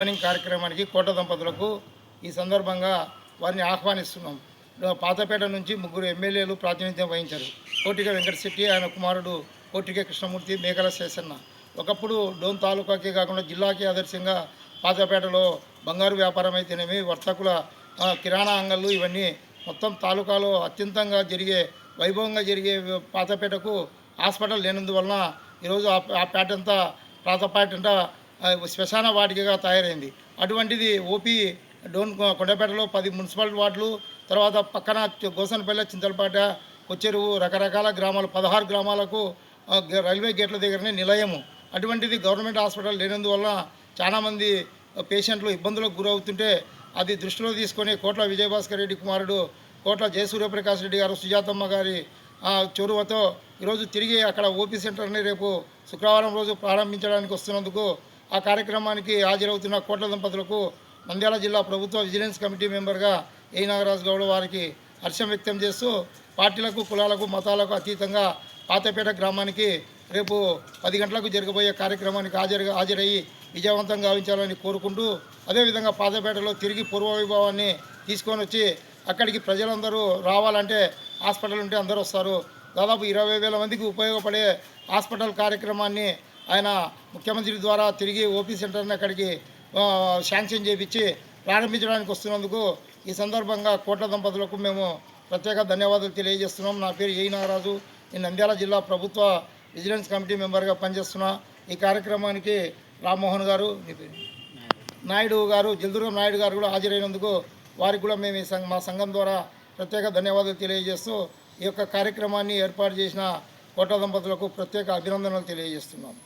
Opening కార్యక్రమానికి కోట దంపతులకు ఈ సందర్భంగా వారిని ఆహ్వానిస్తున్నాం. పాతపేట నుంచి 3 ఎమ్మెల్యేలు ప్రాతినిధ్యం వహించారు. కోటిక వెంకటశెట్టి, ఆయన కుమారుడు కోటిక కృష్ణమూర్తి, మేకల శేషన్న. ఒకప్పుడు డోన్ తాలూకాకే కాకుండా జిల్లాకే ఆదర్శంగా పాతపేటలో బంగారు వ్యాపారం అయితేనేమి, వర్తకుల కిరాణా అంగళ్ళు, ఇవన్నీ మొత్తం తాలూకాలో అత్యంతంగా జరిగే వైభవంగా జరిగే పాతపేటకు హాస్పిటల్ లేనందువలన ఈరోజు ఆ పేట అంతా పాతపేట అంతా శ్మశాన వాటికగా తయారైంది. అటువంటిది ఓపీ డోన్ కొండపేటలో 10 మున్సిపల్ వార్డులు, తర్వాత పక్కన గోసనపల్లె, చింతలపేట, కొచ్చెరువు, రకరకాల గ్రామాలు 16 గ్రామాలకు రైల్వే గేట్ల దగ్గరనే నిలయము. అటువంటిది గవర్నమెంట్ హాస్పిటల్ లేనందువల్ల చాలామంది పేషెంట్లు ఇబ్బందులకు గురవుతుంటే అది దృష్టిలో తీసుకొని కోట్ల విజయభాస్కర్ రెడ్డి కుమారుడు కోట్ల జయసూర్యప్రకాష్ రెడ్డి గారు, సుజాతమ్మ గారి చొరవతో ఈరోజు తిరిగి అక్కడ ఓపీ సెంటర్ని రేపు శుక్రవారం రోజు ప్రారంభించడానికి వస్తున్నందుకు ఆ కార్యక్రమానికి హాజరవుతున్న కోట్ల దంపతులకు నంద్యాల జిల్లా ప్రభుత్వ విజిలెన్స్ కమిటీ మెంబర్గా ఏ నాగరాజు గౌడ్ వారికి హర్షం వ్యక్తం చేస్తూ, పార్టీలకు, కులాలకు, మతాలకు అతీతంగా పాతపేట గ్రామానికి రేపు 10 గంటలకు జరగబోయే కార్యక్రమానికి హాజరయ్యి విజయవంతం గావించాలని కోరుకుంటూ, అదేవిధంగా పాతపేటలో తిరిగి పూర్వవైభవాన్ని తీసుకొని వచ్చి అక్కడికి ప్రజలందరూ రావాలంటే హాస్పిటల్ ఉంటే అందరూ వస్తారు. దాదాపు 20,000 మందికి ఉపయోగపడే హాస్పిటల్ కార్యక్రమాన్ని ఆయన ముఖ్యమంత్రి ద్వారా తిరిగి ఓపీ సెంటర్ని అక్కడికి శాంక్షన్ చేయించి ప్రారంభించడానికి వస్తున్నందుకు ఈ సందర్భంగా కోట్ల దంపతులకు మేము ప్రత్యేక ధన్యవాదాలు తెలియజేస్తున్నాం. నా పేరు ఏ నాగరాజు, నేను నంద్యాల జిల్లా ప్రభుత్వ విజిలెన్స్ కమిటీ మెంబర్గా పనిచేస్తున్నా. ఈ కార్యక్రమానికి రామ్మోహన్ గారు, నాయుడు గారు, జల్దుర్గం నాయుడు గారు కూడా హాజరైనందుకు వారికి కూడా మేము మా సంఘం ద్వారా ప్రత్యేక ధన్యవాదాలు తెలియజేస్తూ ఈ యొక్క కార్యక్రమాన్ని ఏర్పాటు చేసిన కోట్ల దంపతులకు ప్రత్యేక అభినందనలు తెలియజేస్తున్నాం.